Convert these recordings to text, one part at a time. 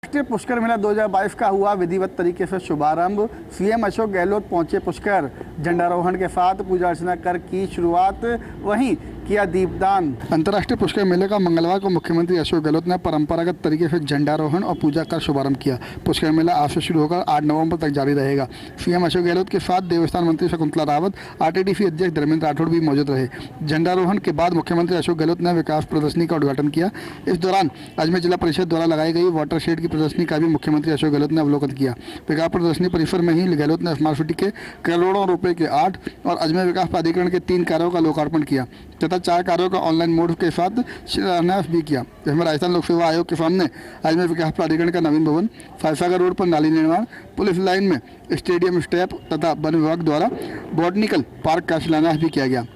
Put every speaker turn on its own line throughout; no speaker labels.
राष्ट्रीय पुष्कर मेला 2022 का हुआ विधिवत तरीके से शुभारंभ। सीएम अशोक गहलोत पहुंचे पुष्कर, झंडारोहण के साथ पूजा अर्चना कर की शुरुआत, वहीं किया दीपदान। अंतर्राष्ट्रीय पुष्कर मेले का मंगलवार को मुख्यमंत्री अशोक गहलोत ने परंपरागत तरीके से झंडारोहण और पूजा का शुभारंभ किया। पुष्कर मेला आज से शुरू होकर 8 नवंबर तक जारी रहेगा। सीएम अशोक गहलोत के साथ देवस्थान मंत्री शकुंतला रावत, आरटीडीसी अध्यक्ष धर्मेंद्र राठौड़ भी मौजूद रहे। झंडारोहण के बाद मुख्यमंत्री अशोक गहलोत ने विकास प्रदर्शनी का उद्घाटन किया। इस दौरान अजमेर जिला परिषद द्वारा लगाई गई वाटर शेड की प्रदर्शनी का भी मुख्यमंत्री अशोक गहलोत ने अवलोकन किया। विकास प्रदर्शनी परिसर में ही गहलोत ने स्मार्ट सिटी के करोड़ों रुपए के 8 और अजमेर विकास प्राधिकरण के 3 कार्यों का लोकार्पण किया तथा 4 कार्यों का ऑनलाइन मोड के साथ शिलान्यास भी किया। इसमें राजस्थान लोक सेवा आयोग के सामने अजमेर विकास प्राधिकरण का नवीन भवन, फायसागर रोड पर नाली निर्माण, पुलिस लाइन में स्टेडियम स्टेप तथा वन विभाग द्वारा बॉटनिकल पार्क का शिलान्यास भी किया गया।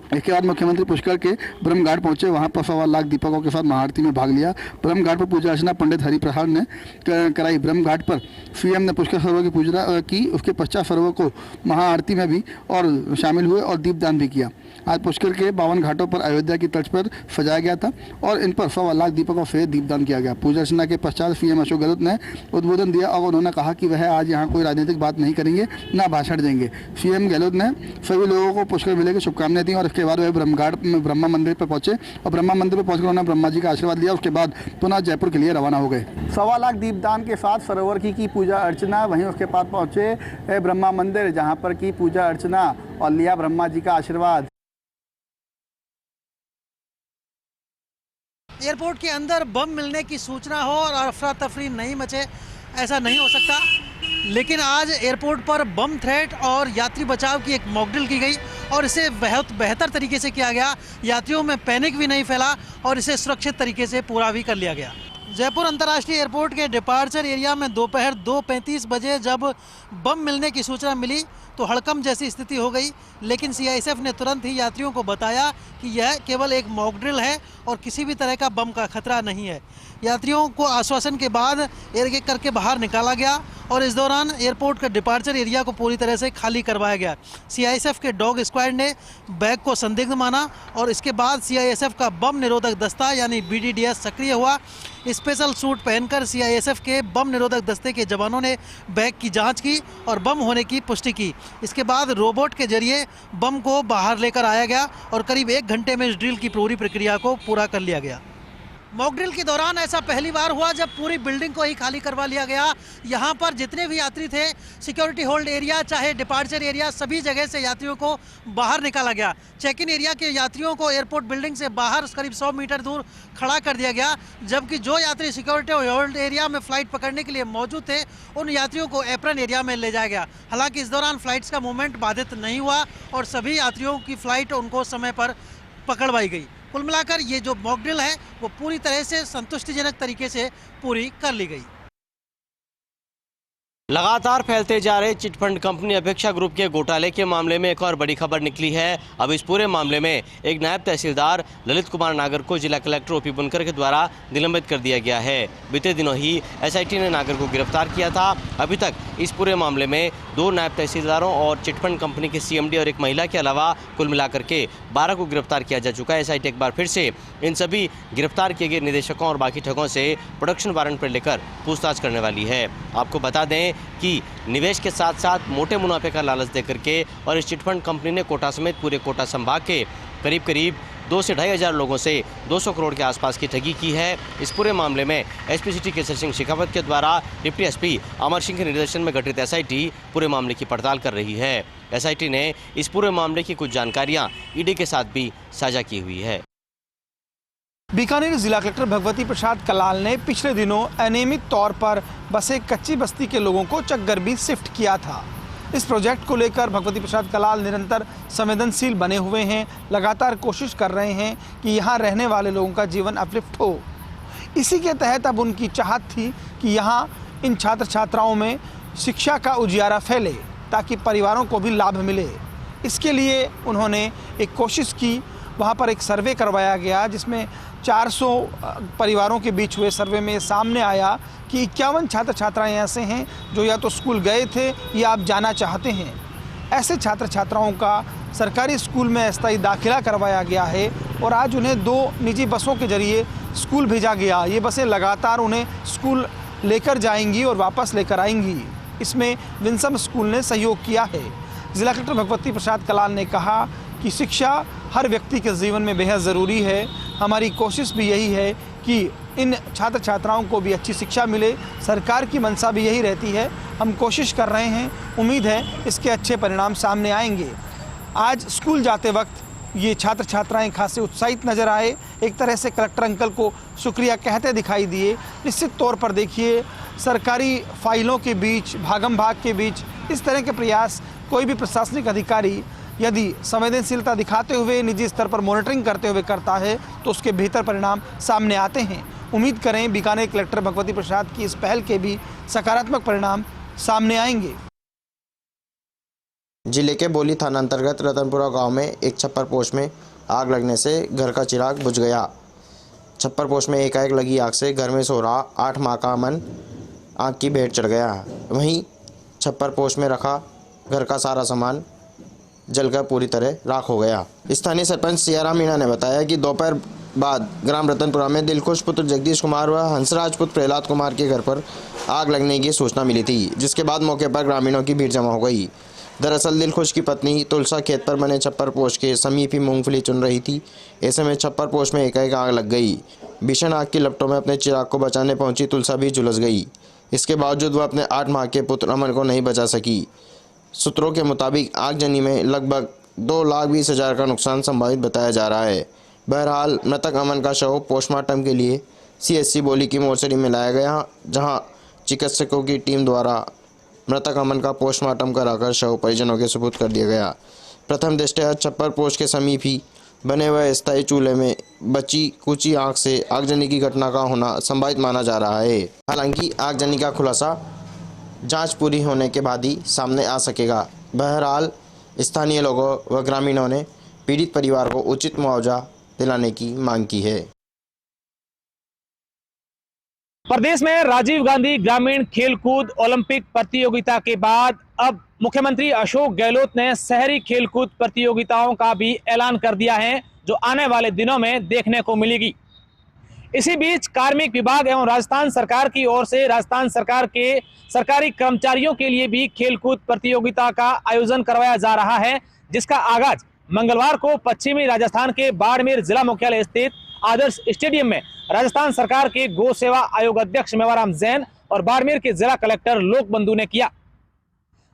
इसके बाद मुख्यमंत्री पुष्कर के ब्रह्म घाट पहुंचे। वहां पर 1.25 लाख दीपकों के साथ महाआरती में भाग लिया। ब्रह्म घाट पर पूजा अर्चना पंडित हरिप्रसाद ने कराई। ब्रह्म घाट पर सीएम ने पुष्कर सरोवर की पूजा की। उसके पश्चात सरोवर को महाआरती में भी और शामिल हुए और दीपदान भी किया। आज पुष्कर के 52 घाटों पर अयोध्या की तर्ज पर सजाया गया था और इन पर 1.25 लाख दीपकों से दीपदान किया गया। पूजा अर्चना के पश्चात सीएम अशोक गहलोत ने उद्बोधन दिया और उन्होंने कहा कि वह आज यहाँ कोई राजनीतिक बात नहीं करेंगे, न भाषण देंगे। सीएम गहलोत ने सभी लोगों को पुष्कर मेले की शुभकामनाएं दी और इसके बाद वह ब्रह्मघाट में ब्रह्मा मंदिर पर पहुंचे और ब्रह्मा मंदिर पर पहुंचकर उन्होंने ब्रह्मा जी का आशीर्वाद लिया। उसके बाद पुनः जयपुर के लिए रवाना हो गए। 1.25 लाख दीपदान के साथ सरोवर की पूजा अर्चना, वहीं उसके बाद पहुंचे ब्रह्मा मंदिर, जहां पर की पूजा अर्चना और लिया ब्रह्मा जी का आशीर्वाद।
एयरपोर्ट के अंदर बम मिलने की सूचना हो और अफरा तफरी नहीं मचे, ऐसा नहीं हो सकता। लेकिन आज एयरपोर्ट पर बम थ्रेट और यात्री बचाव की एक मॉकड्रिल की गई और इसे बहुत बेहतर तरीके से किया गया। यात्रियों में पैनिक भी नहीं फैला और इसे सुरक्षित तरीके से पूरा भी कर लिया गया। जयपुर अंतर्राष्ट्रीय एयरपोर्ट के डिपार्चर एरिया में दोपहर 2:35 बजे जब बम मिलने की सूचना मिली तो हड़कंप जैसी स्थिति हो गई, लेकिन सीआईएसएफ ने तुरंत ही यात्रियों को बताया कि यह केवल एक मॉक ड्रिल है और किसी भी तरह का बम का खतरा नहीं है। यात्रियों को आश्वासन के बाद एयर करके बाहर निकाला गया और इस दौरान एयरपोर्ट का डिपार्चर एरिया को पूरी तरह से खाली करवाया गया। सीआईएसएफ के डॉग स्क्वाड ने बैग को संदिग्ध माना और इसके बाद सीआईएसएफ का बम निरोधक दस्ता यानी बीडीडीएस सक्रिय हुआ। स्पेशल सूट पहनकर सीआईएसएफ के बम निरोधक दस्ते के जवानों ने बैग की जांच की और बम होने की पुष्टि की। इसके बाद रोबोट के जरिए बम को बाहर लेकर आया गया और करीब 1 घंटे में इस ड्रिल की पूरी प्रक्रिया को पूरा कर लिया गया। मॉक ड्रिल के दौरान ऐसा पहली बार हुआ जब पूरी बिल्डिंग को ही खाली करवा लिया गया। यहाँ पर जितने भी यात्री थे, सिक्योरिटी होल्ड एरिया चाहे डिपार्चर एरिया, सभी जगह से यात्रियों को बाहर निकाला गया। चेक इन एरिया के यात्रियों को एयरपोर्ट बिल्डिंग से बाहर करीब 100 मीटर दूर खड़ा कर दिया गया, जबकि जो यात्री सिक्योरिटी होल्ड एरिया में फ़्लाइट पकड़ने के लिए मौजूद थे उन यात्रियों को एप्रन एरिया में ले जाया गया। हालांकि इस दौरान फ़्लाइट्स का मूवमेंट बाधित नहीं हुआ और सभी यात्रियों की फ़्लाइट उनको समय पर पकड़वाई गई। कुल मिलाकर ये जो मॉक ड्रिल है वो पूरी तरह से संतुष्टिजनक तरीके से पूरी कर ली गई।
लगातार फैलते जा रहे चिटफंड कंपनी अपेक्षा ग्रुप के घोटाले के मामले में एक और बड़ी खबर निकली है। अब इस पूरे मामले में एक नायब तहसीलदार ललित कुमार नागर को जिला कलेक्टर ओपी बुनकर के द्वारा निलंबित कर दिया गया है। बीते दिनों ही एसआईटी ने नागर को गिरफ्तार किया था। अभी तक इस पूरे मामले में 2 नायब तहसीलदारों और चिटफंड कंपनी के सीएमडी और एक महिला के अलावा कुल मिलाकर के 12 को गिरफ्तार किया जा चुका है। एसआईटी एक बार फिर से इन सभी गिरफ्तार किए गए निदेशकों और बाकी ठगों से प्रोडक्शन वारंट पर लेकर पूछताछ करने वाली है। आपको बता दें कि निवेश के साथ साथ मोटे मुनाफे का लालच देकर के और इस चिटफंड कंपनी ने कोटा समेत पूरे कोटा संभाग के करीब 2 से 2.5 हज़ार लोगों से 200 करोड़ के आसपास की ठगी की है। इस पूरे मामले में एसपी सिटी केसर सिंह शेखावत के द्वारा डिप्टी एसपी अमर सिंह के निर्देशन में गठित एसआईटी पूरे मामले की पड़ताल कर रही है। एसआईटी ने इस पूरे मामले की कुछ जानकारियां ईडी के साथ भी साझा की हुई है।
बीकानेर जिला कलेक्टर भगवती प्रसाद कलाल ने पिछले दिनों अनियमित तौर पर बसे कच्ची बस्ती के लोगों को चकगरबी शिफ्ट किया था। इस प्रोजेक्ट को लेकर भगवती प्रसाद कलाल निरंतर संवेदनशील बने हुए हैं, लगातार कोशिश कर रहे हैं कि यहाँ रहने वाले लोगों का जीवन अपलिफ्ट हो। इसी के तहत अब उनकी चाहत थी कि यहाँ इन छात्र छात्राओं में शिक्षा का उजियारा फैले ताकि परिवारों को भी लाभ मिले। इसके लिए उन्होंने एक कोशिश की। वहाँ पर एक सर्वे करवाया गया जिसमें 400 परिवारों के बीच हुए सर्वे में सामने आया कि 51 छात्र छात्राएँ ऐसे हैं जो या तो स्कूल गए थे या आप जाना चाहते हैं। ऐसे छात्र छात्राओं का सरकारी स्कूल में अस्थायी दाखिला करवाया गया है और आज उन्हें 2 निजी बसों के जरिए स्कूल भेजा गया। ये बसें लगातार उन्हें स्कूल लेकर जाएंगी और वापस लेकर आएंगी। इसमें विंसम स्कूल ने सहयोग किया है। जिला कलेक्टर भगवती प्रसाद कलाल ने कहा कि शिक्षा हर व्यक्ति के जीवन में बेहद ज़रूरी है। हमारी कोशिश भी यही है कि इन छात्र छात्राओं को भी अच्छी शिक्षा मिले। सरकार की मंशा भी यही रहती है। हम कोशिश कर रहे हैं, उम्मीद है इसके अच्छे परिणाम सामने आएंगे। आज स्कूल जाते वक्त ये छात्र छात्राएं खासे उत्साहित नज़र आए। एक तरह से कलेक्टर अंकल को शुक्रिया कहते दिखाई दिए। निश्चित तौर पर देखिए, सरकारी फाइलों के बीच, भागम भाग के बीच इस तरह के प्रयास कोई भी प्रशासनिक अधिकारी यदि संवेदनशीलता दिखाते हुए निजी स्तर पर मॉनिटरिंग करते हुए करता है तो उसके बेहतर परिणाम सामने आते हैं। उम्मीद करें बीकानेर कलेक्टर भगवती प्रसाद की इस पहल के भी सकारात्मक परिणाम सामने आएंगे।
जिले के बोली थाना अंतर्गत रतनपुरा गांव में एक छप्पर पोश में आग लगने से घर का चिराग बुझ गया। छप्पर पोश में एकाएक लगी आग से घर में सो रहा 8 माह का अमन आग की भेंट चढ़ गया। वहीं छप्पर पोश में रखा घर का सारा सामान जलकर पूरी तरह राख हो गया। स्थानीय सरपंच सियाराम मीणा ने बताया कि दोपहर बाद ग्राम रतनपुरा में दिलखुश पुत्र जगदीश कुमार व हंसराज पुत्र प्रहलाद कुमार के घर पर आग लगने की सूचना मिली थी, जिसके बाद मौके पर ग्रामीणों की भीड़ जमा हो गई। दरअसल दिलखुश की पत्नी तुलसा खेत पर बने छप्पर पोश के समीप ही मूंगफली चुन रही थी। ऐसे में छप्पर पोश में एकाएक आग लग गई। भीषण आग की लपटों में अपने चिराग को बचाने पहुंची तुलसा भी झुलस गई। इसके बावजूद वह अपने 8 माह के पुत्र अमन को नहीं बचा सकी। सूत्रों के मुताबिक आगजनी में लगभग 2,20,000 का नुकसान संभावित बताया जा रहा है। बहरहाल मृतक अमन का शव पोस्टमार्टम के लिए CHC बोली की मोर्चरी में लाया गया, जहां चिकित्सकों की टीम द्वारा मृतक अमन का पोस्टमार्टम कराकर शव परिजनों के सुपुर्द कर दिया गया। प्रथम दृष्टया छप्पर पोश के समीप ही बने हुए स्थायी चूल्हे में बची कुची आग से आगजनी की घटना का होना संभावित माना जा रहा है। हालांकि आगजनी का खुलासा जांच पूरी होने के बाद ही सामने आ सकेगा। बहरहाल स्थानीय लोगों व ग्रामीणों ने पीड़ित परिवार को उचित मुआवजा दिलाने की मांग की है।
प्रदेश में राजीव गांधी ग्रामीण खेलकूद ओलंपिक प्रतियोगिता के बाद अब मुख्यमंत्री अशोक गहलोत ने शहरी खेलकूद प्रतियोगिताओं का भी ऐलान कर दिया है, जो आने वाले दिनों में देखने को मिलेगी। इसी बीच कार्मिक विभाग एवं राजस्थान सरकार की ओर से राजस्थान सरकार के सरकारी कर्मचारियों के लिए भी खेलकूद प्रतियोगिता का आयोजन करवाया जा रहा है, जिसका आगाज मंगलवार को पश्चिमी राजस्थान के बाड़मेर जिला मुख्यालय स्थित आदर्श स्टेडियम में राजस्थान सरकार के गौ सेवा आयोग अध्यक्ष मेवाराम जैन और बाड़मेर के जिला कलेक्टर लोकबंधु ने किया।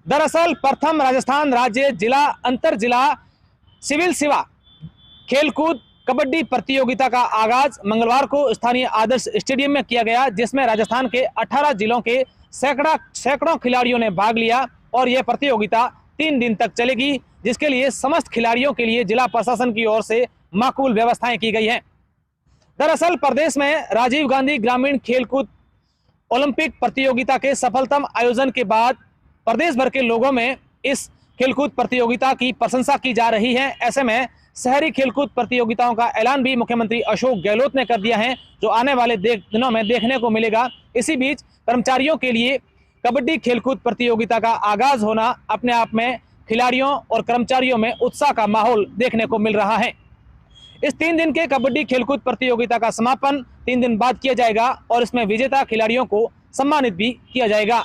दरअसल प्रथम राजस्थान राज्य जिला अंतर जिला सिविल सेवा खेलकूद कबड्डी प्रतियोगिता का आगाज मंगलवार को स्थानीय आदर्श स्टेडियम में किया गया, जिसमें राजस्थान के 18 जिलों के सैकड़ों खिलाड़ियों ने भाग लिया और यह प्रतियोगिता 3 दिन तक चलेगी, जिसके लिए समस्त खिलाड़ियों के लिए जिला प्रशासन की ओर से माकूल व्यवस्थाएं की गई हैं। दरअसल प्रदेश में राजीव गांधी ग्रामीण खेलकूद ओलंपिक प्रतियोगिता के सफलतम आयोजन के बाद प्रदेश भर के लोगों में इस खेलकूद प्रतियोगिता की प्रशंसा की जा रही है। ऐसे में शहरी खेलकूद प्रतियोगिताओं का ऐलान भी मुख्यमंत्री अशोक गहलोत ने कर दिया है, जो आने वाले दिनों में देखने को मिलेगा। इसी बीच कर्मचारियों के लिए कबड्डी खेलकूद प्रतियोगिता का आगाज होना अपने आप में खिलाड़ियों और कर्मचारियों में उत्साह का माहौल देखने को मिल रहा है। इस 3 दिन के कबड्डी खेलकूद प्रतियोगिता का समापन 3 दिन बाद किया जाएगा और इसमें विजेता खिलाड़ियों को सम्मानित भी किया जाएगा।